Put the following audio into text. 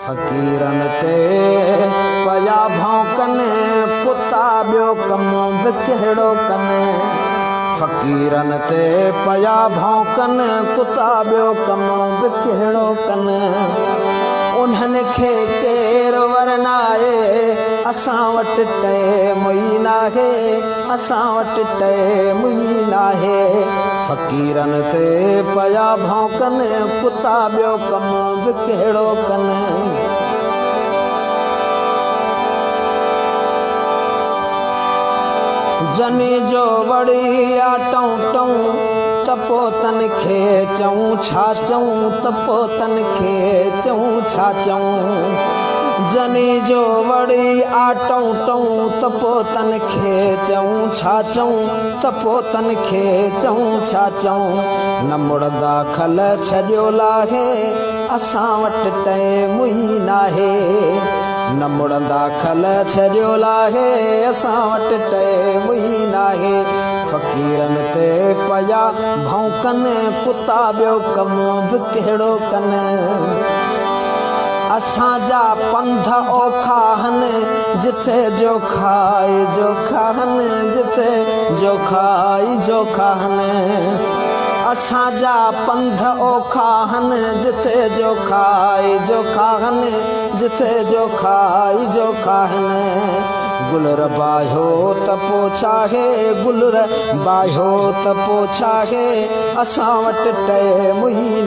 फ़कीरन ते पया भौंकने कुत्ता ॿियो कम बि कहिड़ो कनि। फ़कीरन ते पया भौंकनि कुत्ता ॿियो कम बि कहिड़ो कनि। उन्हनि खे केरु वरनाए असां वटि टाइम ई नाहे, असां वटि टाइम ई नाहे। फ़कीरन ते पया भौंकनि कुत्ता ॿियो कम बि कहिड़ो कनि। जनी जो वड़ी आ टऊं टऊं त पोइ तन खे चऊं छा चऊं, त पोइ तन खे चऊं छा चऊं। जनी जो वड़ी आ टऊं टऊं त पोइ तन खे चऊं छा चऊं, त पोइ तन खे चऊं छा चऊं। न मुड़दा खल छॾियो लाहे असां वटि टाइम ई नाहे। न मुड़दा खल छॾियो लाहे असां वटि टाइम ई नाहे। फ़कीरन ते पया भौंकनि कुत्ता ॿियो कम बि कहिड़ो कनि। असांजा पंध औखा आहिनि जिथे जोखा ई जोखा आहिनि, जिथे जोखा ई जोखा आहिनि। असांजा पंध औखा आहिनि जिथे जोखा ई जोखा आहिनि, जिथे जोखा ई जोखा आहिनि। गुलर बाहियो त पोइ छाहे, गुलर बाहियो त पोइ छाहे, असां वटि टाइम ई